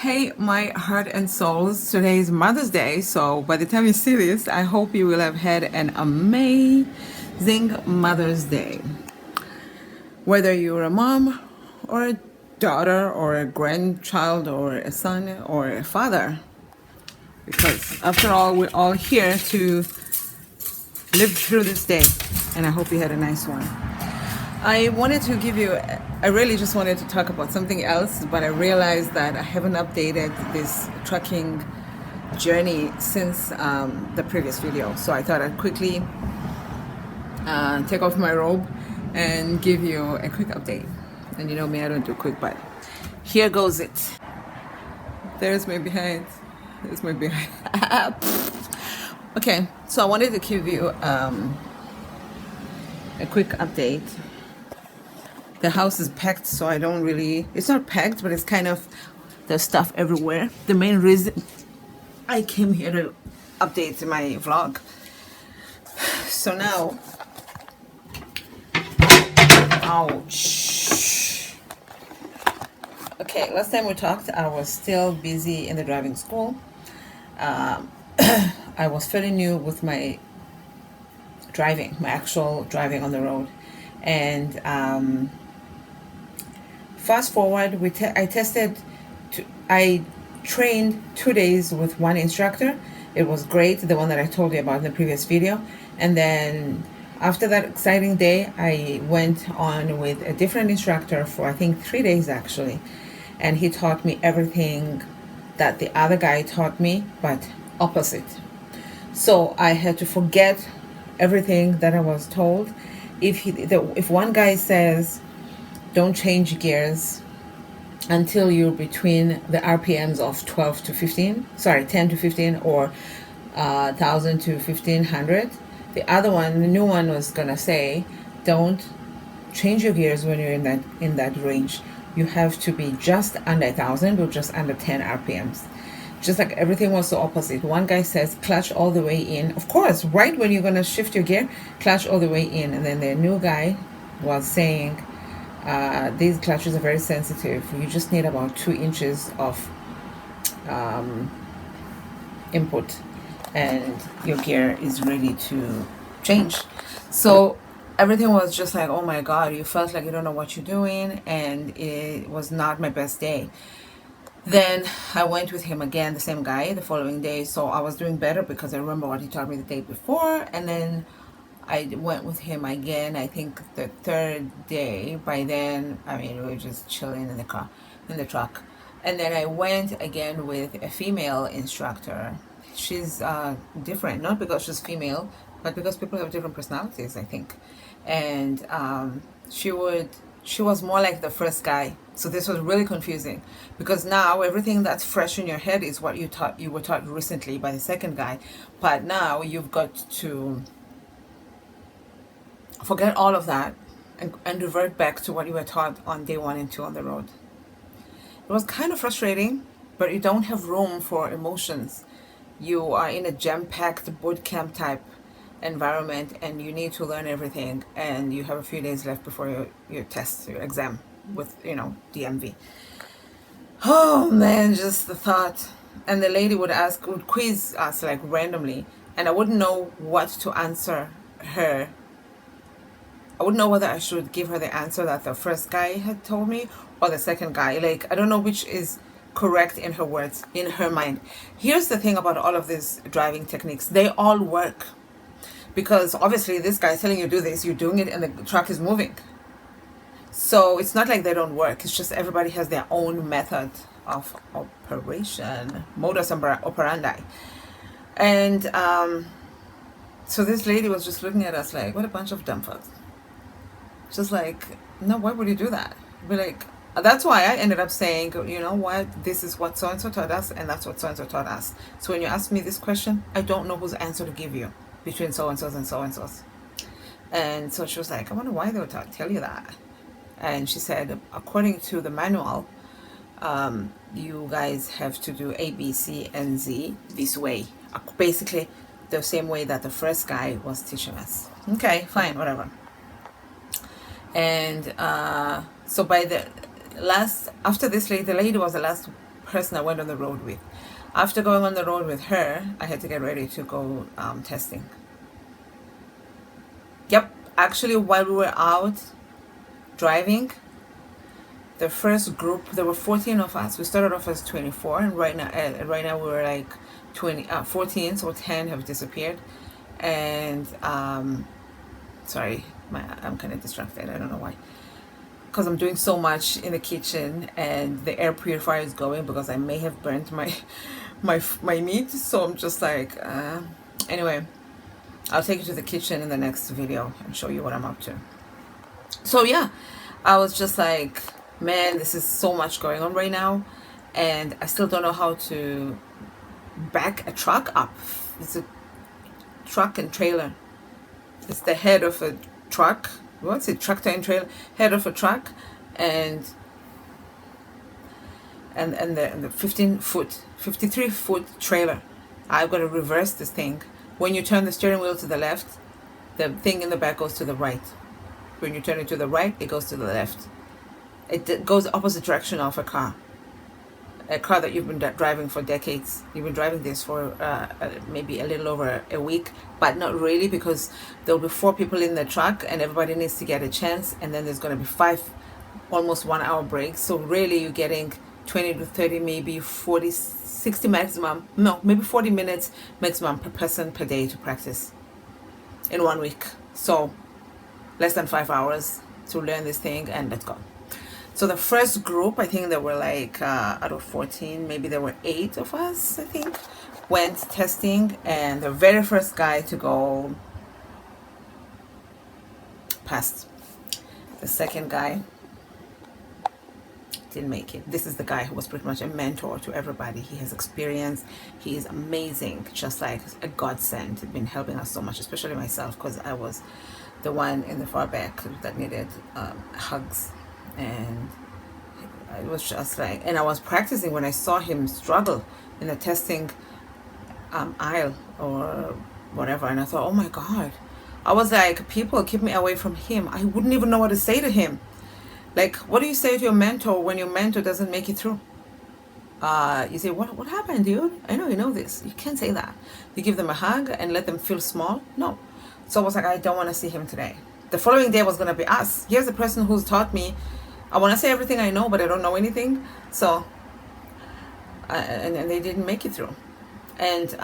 Hey, my heart and souls, today is Mother's Day, so by the time you see this, I hope you will have had an amazing Mother's Day. Whether you're a mom or a daughter or a grandchild or a son or a father, because after all, we're all here to live through this day, and I hope you had a nice one. I really just wanted to talk about something else, but I realized that I haven't updated this trucking journey since the previous video. So I thought I'd quickly take off my robe and give you a quick update. And you know me, I don't do quick, but here goes it. There's my behind. There's my behind. Okay, so I wanted to give you a quick update. The house is packed, so I don't really, it's not packed, but it's kind of, there's stuff everywhere. The main reason I came here to update my vlog. So now, ouch. Okay, last time we talked, I was still busy in the driving school. I was fairly new with my driving, my actual driving on the road. And fast forward, I trained 2 days with one instructor. It was great, the one that I told you about in the previous video. And then after that exciting day, I went on with a different instructor for I think 3 days actually. And he taught me everything that the other guy taught me, but opposite. So I had to forget everything that I was told. If one guy says, don't change gears until you're between the RPMs of 10 to 15 or 1000 to 1500. The other one, the new one, was gonna say, don't change your gears when you're in that range. You have to be just under 1000 or just under 10 RPMs. Just like everything was the opposite. One guy says clutch all the way in. Of course, right when you're gonna shift your gear, clutch all the way in. And then the new guy was saying, these clutches are very sensitive. You just need about 2 inches of input and your gear is ready to change. So everything was just like, oh my God, you felt like you don't know what you're doing, and it was not my best day. Then I went with him again, the same guy, the following day. So I was doing better because I remember what he taught me the day before. And then I went with him again, I think the 3rd day. By then, I mean, we were just chilling in the truck. And then I went again with a female instructor. She's different, not because she's female, but because people have different personalities, I think. And she was more like the first guy. So this was really confusing because now everything that's fresh in your head is what you were taught recently by the second guy. But now you've got to forget all of that and revert back to what you were taught on day 1 and 2 on the road. It was kind of frustrating, but you don't have room for emotions. You are in a jam-packed boot camp type environment and you need to learn everything, and you have a few days left before your test, your exam with, DMV. Oh man, just the thought. And the lady would quiz us like randomly, and I wouldn't know what to answer her. I wouldn't know whether I should give her the answer that the first guy had told me or the second guy. Like, I don't know which is correct in her words, in her mind. Here's the thing about all of these driving techniques. They all work. Because obviously this guy is telling you do this, you're doing it, and the truck is moving. So it's not like they don't work. It's just everybody has their own method of operation, modus operandi. And so this lady was just looking at us like, what a bunch of dumb fucks. Just like, no, why would you do that? Be like, that's why I ended up saying, you know what, this is what so-and-so taught us, and that's what so-and-so taught us. So when you ask me this question, I don't know whose answer to give you between so-and-so's and so-and-so's. And so she was like, I wonder why they would tell you that. And she said, according to the manual, you guys have to do A, B, C, and Z this way. Basically, the same way that the first guy was teaching us. Okay, fine, whatever. And so by the after this lady, the lady was the last person I went on the road with. After going on the road with her, I had to get ready to go testing. Yep, actually, while we were out driving, the first group, there were 14 of us. We started off as 24, and right now we're like 14, so 10 have disappeared. And sorry, I'm kind of distracted. I don't know why. Because I'm doing so much in the kitchen, and the air purifier is going because I may have burnt my meat. So I'm just like, anyway, I'll take you to the kitchen in the next video and show you what I'm up to. So yeah, I was just like, man, this is so much going on right now, and I still don't know how to back a truck up. It's a truck and trailer. It's the head of a truck. What's it? Tractor and trailer. Head of a truck, and the 53-foot trailer. I've got to reverse this thing. When you turn the steering wheel to the left, the thing in the back goes to the right. When you turn it to the right, it goes to the left. It goes the opposite direction of a car that you've been driving for decades. You've been driving this for maybe a little over a week, but not really, because there'll be 4 people in the truck and everybody needs to get a chance, and then there's going to be 5 almost 1 hour breaks. So really you're getting 20 to 30, maybe 40, 60 maximum, no, maybe 40 minutes maximum per person per day to practice in 1 week. So less than 5 hours to learn this thing, and let's go. So the first group, I think there were like out of 14, maybe there were 8 of us, I think, went testing, and the very first guy to go passed. The second guy didn't make it. This is the guy who was pretty much a mentor to everybody. He has experience. He is amazing, just like a godsend. He's been helping us so much, especially myself, because I was the one in the far back that needed hugs. And it was just like, and I was practicing when I saw him struggle in the testing aisle or whatever, and I thought, oh my God, I was like, people keep me away from him. I wouldn't even know what to say to him. Like, what do you say to your mentor when your mentor doesn't make it through? You say, what happened, dude? I know you know this. You can't say that. You give them a hug and let them feel small? No. So I was like, I don't want to see him today. The following day was going to be us. Here's the person who's taught me. I want to say everything I know, but I don't know anything. So, and they didn't make it through. And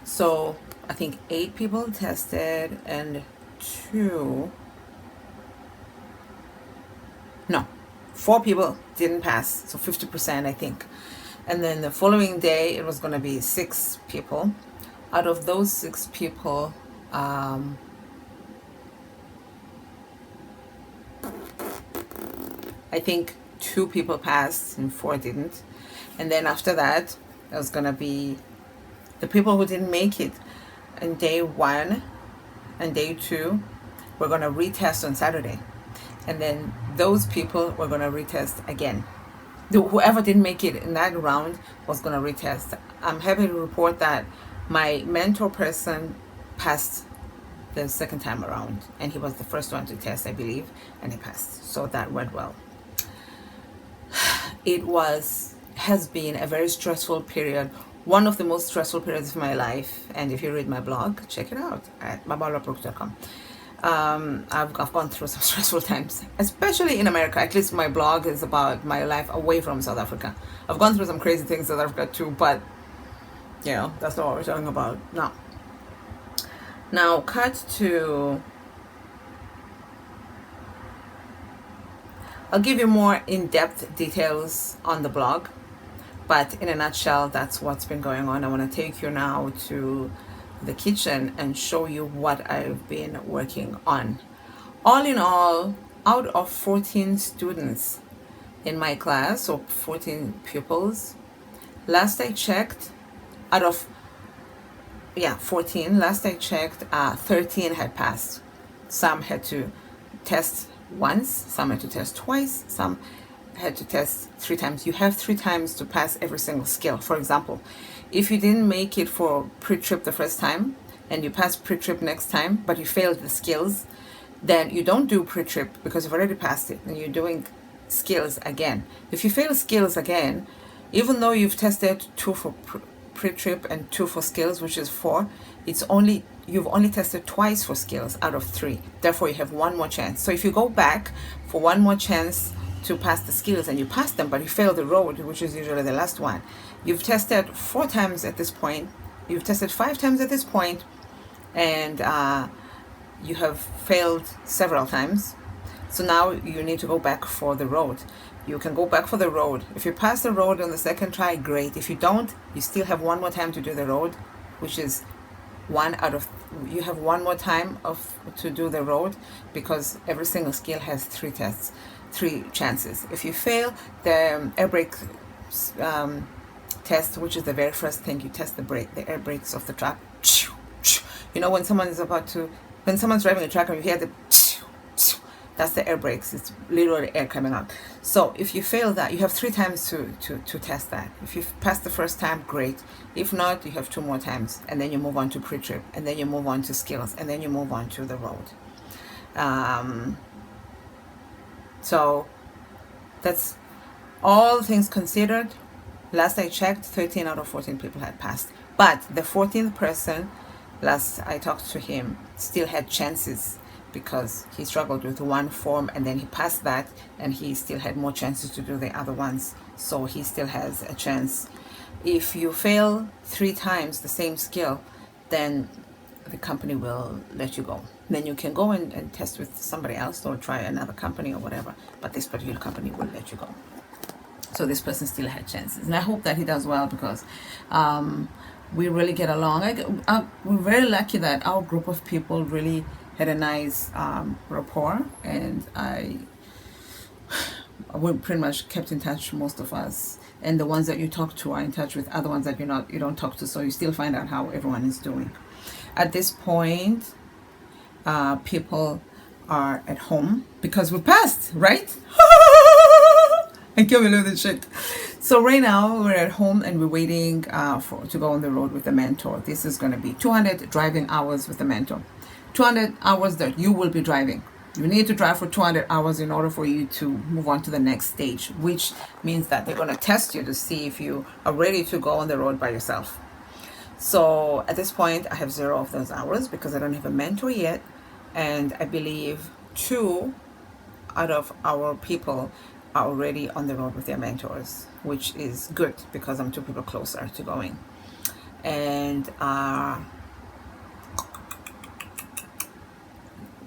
so I think 8 people tested, and 4 people didn't pass. So 50%, I think. And then the following day, it was going to be 6 people. Out of those 6 people, I think 2 people passed and 4 didn't. And then after that, it was going to be the people who didn't make it. And day 1 and day 2, we're going to retest on Saturday. And then those people were going to retest again. Whoever didn't make it in that round was going to retest. I'm happy to report that my mentor person passed the second time around, and he was the first one to test, I believe, and he passed. So that went well. It has been a very stressful period, one of the most stressful periods of my life. And if you read my blog, check it out at babalwa.com. I've gone through some stressful times, especially in America. At least my blog is about my life away from South Africa. I've gone through some crazy things in South Africa too, but you know, that's not what we're talking about now. Now, cut to, I'll give you more in-depth details on the blog, but in a nutshell, that's what's been going on. I want to take you now to the kitchen and show you what I've been working on. All in all, out of 14 students in my class, or 14 pupils, last I checked, out of 14, last I checked, 13 had passed. Some had to test once, some had to test twice, some had to test 3 times. You have 3 times to pass every single skill. For example, if you didn't make it for pre-trip the first time and you pass pre-trip next time, but you failed the skills, then you don't do pre-trip because you've already passed it, and you're doing skills again. If you fail skills again, even though you've tested 2 for pre-trip and 2 for skills, which is 4, you've only tested twice for skills out of 3. Therefore, you have 1 more chance. So if you go back for 1 more chance to pass the skills and you pass them, but you fail the road, which is usually the last one, you've tested 4 times at this point. You've tested 5 times at this point, and you have failed several times. So now you need to go back for the road. You can go back for the road. If you pass the road on the second try, great. If you don't, you still have 1 more time to do the road, which is you have 1 more time to do the road, because every single skill has 3 tests, 3 chances. If you fail the air brake test, which is the very first thing, you test the air brakes of the truck. You know, when someone's driving a truck and you hear the, that's the air brakes. It's literally air coming out. So if you fail that, you have 3 times to test that. If you pass the first time, great. If not, you have 2 more times, and then you move on to pre-trip, and then you move on to skills, and then you move on to the road. So that's all things considered. Last I checked, 13 out of 14 people had passed. But the 14th person, last I talked to him, still had chances, because he struggled with 1 form and then he passed that, and he still had more chances to do the other ones. So he still has a chance. If you fail 3 times the same skill, then the company will let you go. Then you can go and test with somebody else or try another company or whatever, but this particular company will let you go. So this person still had chances, and I hope that he does well, because we really get along. We're very lucky that our group of people really had a nice rapport, and we pretty much kept in touch, most of us. And the ones that you talk to are in touch with other ones that you don't talk to, so you still find out how everyone is doing. At this point, people are at home because we passed, right? I can't believe this shit. So right now we're at home and we're waiting to go on the road with the mentor. This is going to be 200 driving hours with the mentor. 200 hours that you will be driving. You need to drive for 200 hours in order for you to move on to the next stage, which means that they're going to test you to see if you are ready to go on the road by yourself. So at this point, I have 0 of those hours because I don't have a mentor yet. And I believe 2 out of our people are already on the road with their mentors, which is good because I'm 2 people closer to going. And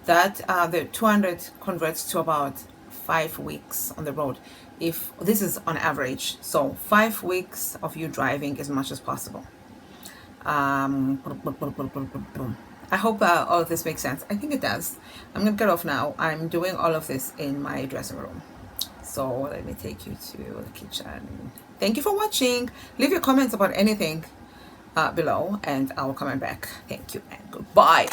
the 200 converts to about 5 weeks on the road. If this is on average, so 5 weeks of you driving as much as possible. I hope all of this makes sense. I think it does. I'm gonna get off now. I'm doing all of this in my dressing room. So let me take you to the kitchen. Thank you for watching. Leave your comments about anything below, and I'll comment back. Thank you and goodbye.